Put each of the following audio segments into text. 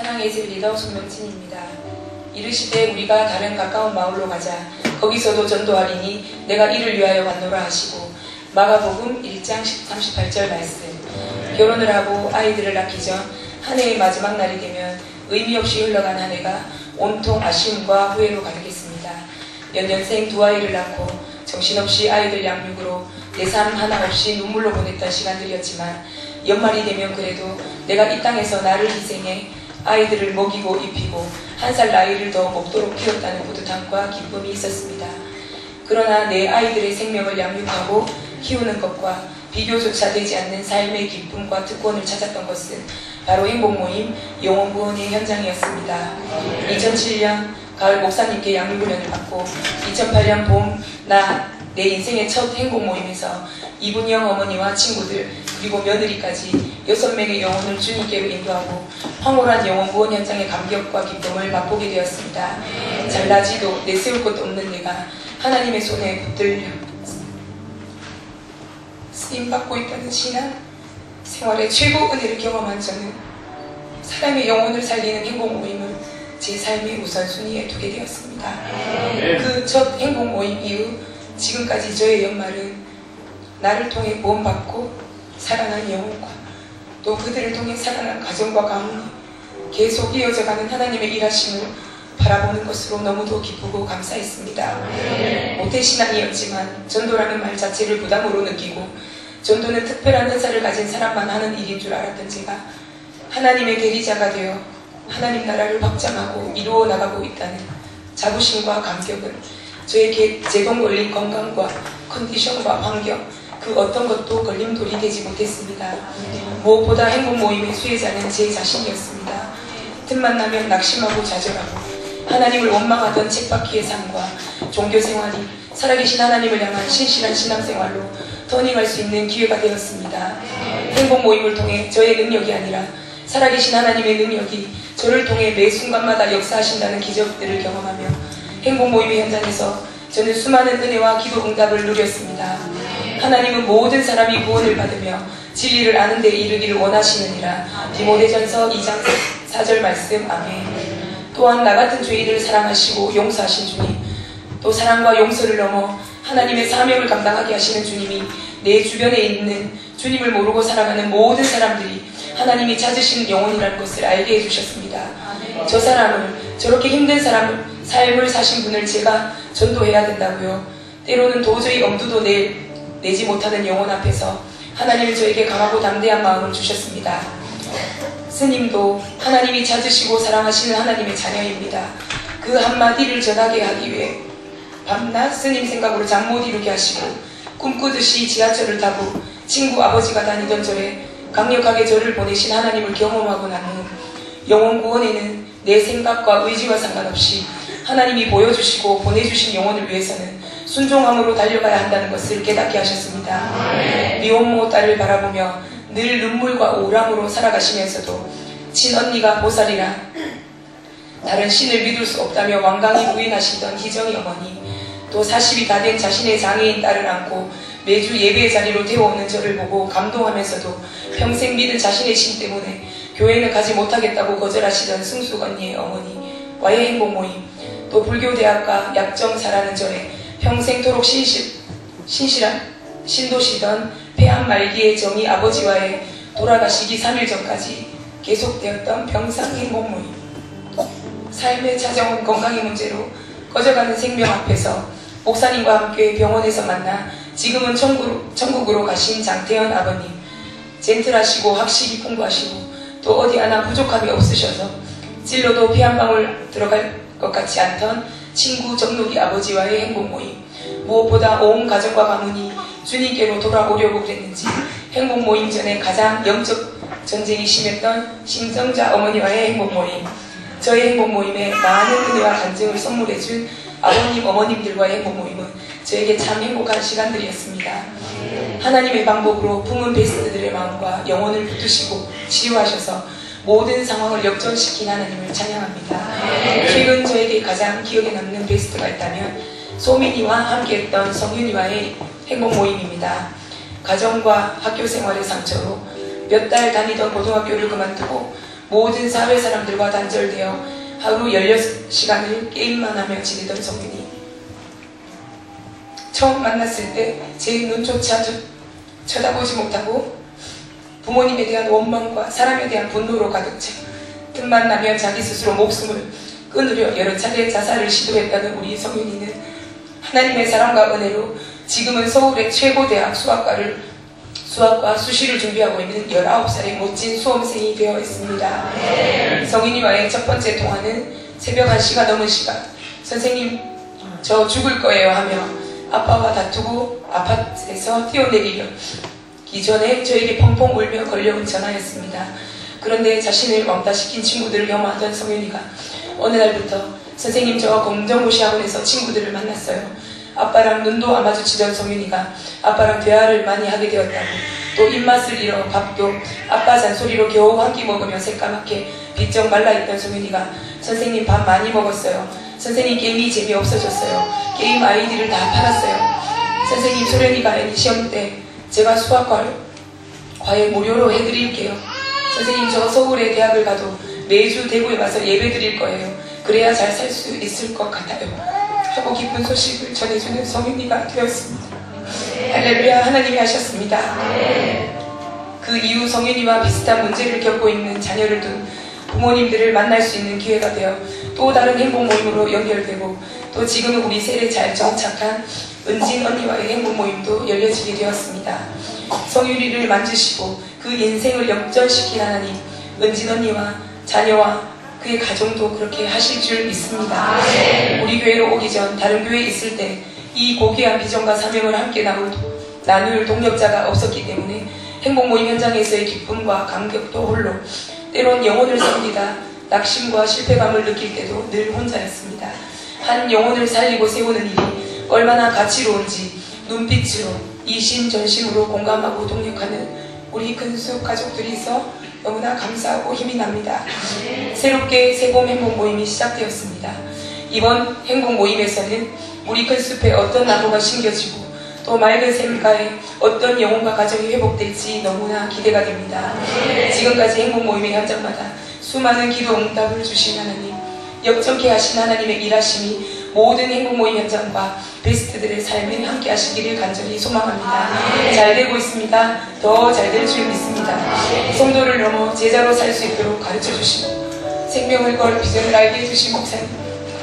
사랑의 집 리더 손명진입니다. 이르시되 우리가 다른 가까운 마을로 가자. 거기서도 전도하리니 내가 이를 위하여 왔노라 하시고. 마가복음 1장 38절 말씀. 결혼을 하고 아이들을 낳기 전 한 해의 마지막 날이 되면 의미 없이 흘러간 한 해가 온통 아쉬움과 후회로 가득했습니다. 연년생 두 아이를 낳고 정신없이 아이들 양육으로 내 삶 하나 없이 눈물로 보냈던 시간들이었지만 연말이 되면 그래도 내가 이 땅에서 나를 희생해 아이들을 먹이고 입히고 한 살 나이를 더 먹도록 키웠다는 뿌듯함과 기쁨이 있었습니다. 그러나 내 아이들의 생명을 양육하고 키우는 것과 비교조차 되지 않는 삶의 기쁨과 특권을 찾았던 것은 바로 행복모임 영혼구원의 현장이었습니다. 2007년 가을 목사님께 양육훈련을 받고 2008년 봄 내 인생의 첫 행복모임에서 이분영 어머니와 친구들 그리고 며느리까지 6명의 영혼을 주님께로 인도하고 황홀한 영혼구원 현장의 감격과 기쁨을 맛보게 되었습니다. 잘나지도 내세울 것도 없는 내가 하나님의 손에 붙들려 쓰임받고 있다는 신앙 생활의 최고 은혜를 경험한 저는 사람의 영혼을 살리는 행복모임을 제 삶의 우선순위에 두게 되었습니다. 그 첫 행복모임 이후 지금까지 저의 연말은 나를 통해 구원받고 살아난 영혼과 또 그들을 통해 살아난 가정과 가문이 계속 이어져가는 하나님의 일하심을 바라보는 것으로 너무도 기쁘고 감사했습니다. 모태신앙이었지만 전도라는 말 자체를 부담으로 느끼고 전도는 특별한 은사를 가진 사람만 하는 일인 줄 알았던 제가 하나님의 대리자가 되어 하나님 나라를 확장하고 이루어 나가고 있다는 자부심과 감격은 저에게 제공 걸린 건강과 컨디션과 환경 그 어떤 것도 걸림돌이 되지 못했습니다. 무엇보다 행복모임의 수혜자는 제 자신이었습니다. 틈만 나면 낙심하고 좌절하고 하나님을 원망하던 쳇바퀴의 삶과 종교생활이 살아계신 하나님을 향한 신실한 신앙생활로 터닝할 수 있는 기회가 되었습니다. 행복모임을 통해 저의 능력이 아니라 살아계신 하나님의 능력이 저를 통해 매 순간마다 역사하신다는 기적들을 경험하며 행복모임의 현장에서 저는 수많은 은혜와 기도 응답을 누렸습니다. 하나님은 모든 사람이 구원을 받으며 진리를 아는 데 이르기를 원하시느니라. 디모데전서 2장 4절 말씀. 아멘. 또한 나 같은 죄인을 사랑하시고 용서하신 주님, 또 사랑과 용서를 넘어 하나님의 사명을 감당하게 하시는 주님이 내 주변에 있는 주님을 모르고 살아가는 모든 사람들이 하나님이 찾으신 영혼이라는 것을 알게 해주셨습니다. 저 사람을, 저렇게 힘든 삶을 사신 분을 제가 전도해야 된다고요. 때로는 도저히 엄두도 내지 못하는 영혼 앞에서 하나님은 저에게 강하고 담대한 마음을 주셨습니다. 스님도 하나님이 찾으시고 사랑하시는 하나님의 자녀입니다. 그 한마디를 전하게 하기 위해 밤낮 스님 생각으로 잠 못 이루게 하시고 꿈꾸듯이 지하철을 타고 친구 아버지가 다니던 절에 강력하게 저를 보내신 하나님을 경험하고 난 후 영혼 구원에는 내 생각과 의지와 상관없이 하나님이 보여주시고 보내주신 영혼을 위해서는 순종함으로 달려가야 한다는 것을 깨닫게 하셨습니다. 미혼모 딸을 바라보며 늘 눈물과 우울함으로 살아가시면서도 친언니가 보살이라 다른 신을 믿을 수 없다며 완강히 부인하시던 희정이 어머니, 또 40이 다 된 자신의 장애인 딸을 안고 매주 예배의 자리로 태워오는 저를 보고 감동하면서도 평생 믿은 자신의 신 때문에 교회는 가지 못하겠다고 거절하시던 승숙 언니의 어머니와의 행복모임, 또 불교대학가 약정사라는 절에 평생토록 신도시던 폐암 말기의 정의 아버지와의 돌아가시기 3일 전까지 계속되었던 병상 행복모임, 삶에 찾아온 건강의 문제로 꺼져가는 생명 앞에서 목사님과 함께 병원에서 만나 지금은 천국으로 가신 장태현 아버님, 젠틀하시고 학식이 풍부하시고 또 어디 하나 부족함이 없으셔서 찔러도 피 한 방울 들어갈 것 같지 않던 친구 정록이 아버지와의 행복모임, 무엇보다 온 가정과 가문이 주님께로 돌아오려고 그랬는지 행복모임 전에 가장 영적 전쟁이 심했던 심정자 어머니와의 행복모임, 저의 행복모임에 많은 은혜와 간증을 선물해준 아버님 어머님들과의 행복모임은 저에게 참 행복한 시간들이었습니다. 하나님의 방법으로 품은 베스트들의 마음과 영혼을 붙드시고 치유하셔서 모든 상황을 역전시킨 하나님을 찬양합니다. 최근 저에게 가장 기억에 남는 베스트가 있다면 소민이와 함께했던 성윤이와의 행복모임입니다. 가정과 학교 생활의 상처로 몇 달 다니던 고등학교를 그만두고 모든 사회 사람들과 단절되어 하루 16시간을 게임만 하며 지내던 성윤이 처음 만났을 때 제 눈조차 쳐다보지 못하고 부모님에 대한 원망과 사람에 대한 분노로 가득 차 틈만 나면 자기 스스로 목숨을 끊으려 여러 차례 자살을 시도했다는 우리 성윤이는 하나님의 사랑과 은혜로 지금은 서울의 최고 대학 수학과 수시를 준비하고 있는 19살의 멋진 수험생이 되어 있습니다. 성윤이와의 첫 번째 통화는 새벽 1시가 넘은 시간, 선생님 저 죽을 거예요 하며 아빠와 다투고 아파트에서 뛰어내리기 전에 저에게 펑펑 울며 걸려온 전화였습니다. 그런데 자신을 왕따시킨 친구들을 혐오하던 성윤이가 어느 날부터 선생님 저 검정고시 학원에서 친구들을 만났어요. 아빠랑 눈도 안 마주치던 성윤이가 아빠랑 대화를 많이 하게 되었다고, 또 입맛을 잃어 밥도 아빠 잔소리로 겨우 한 끼 먹으며 새까맣게 비쩍 말라있던 성윤이가 선생님 밥 많이 먹었어요. 선생님 게임이 재미없어졌어요. 게임 아이디를 다 팔았어요. 선생님 소련이가 아닌 시험 때 제가 수학 과외 무료로 해드릴게요. 선생님 저 서울에 대학을 가도 매주 대구에 와서 예배 드릴 거예요. 그래야 잘 살 수 있을 것 같아요. 하고 기쁜 소식을 전해주는 성윤이가 되었습니다. 할렐루야, 하나님이 하셨습니다. 그 이후 성윤이와 비슷한 문제를 겪고 있는 자녀를 둔 부모님들을 만날 수 있는 기회가 되어 또 다른 행복 모임으로 연결되고, 또 지금은 우리 셀에 잘 정착한 은진 언니와의 행복 모임도 열려지게 되었습니다. 성윤이를 만지시고 그 인생을 역전시킨 하나님, 은진 언니와 자녀와 그의 가정도 그렇게 하실 줄 믿습니다. 우리 교회로 오기 전 다른 교회에 있을 때 이 고귀한 비전과 사명을 함께 나눌 동력자가 없었기 때문에 행복 모임 현장에서의 기쁨과 감격도 홀로, 때론 영혼을 섬기다 낙심과 실패감을 느낄 때도 늘 혼자였습니다. 한 영혼을 살리고 세우는 일이 얼마나 가치로운지 눈빛으로 이심전심으로 공감하고 동력하는 우리 근수 가족들이 있어 너무나 감사하고 힘이 납니다. 새롭게 새봄 행복 모임이 시작되었습니다. 이번 행복 모임에서는 우리 큰숲에 어떤 나무가 심겨지고 또 맑은 샘가에 어떤 영혼과 가정이 회복될지 너무나 기대가 됩니다. 지금까지 행복 모임의 현장마다 수많은 기도 응답을 주신 하나님, 역전케 하신 하나님의 일하심이 모든 행복 모임 현장과 베스트들의 삶에 함께 하시기를 간절히 소망합니다. 잘 되고 있습니다. 더 잘 될 줄 믿습니다. 성도를 넘어 제자로 살 수 있도록 가르쳐 주시고 생명을 걸 비전을 알게 해주신 목사님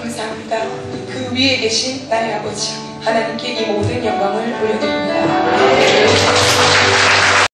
감사합니다. 그 위에 계신 나의 아버지 하나님께 이 모든 영광을 올려드립니다.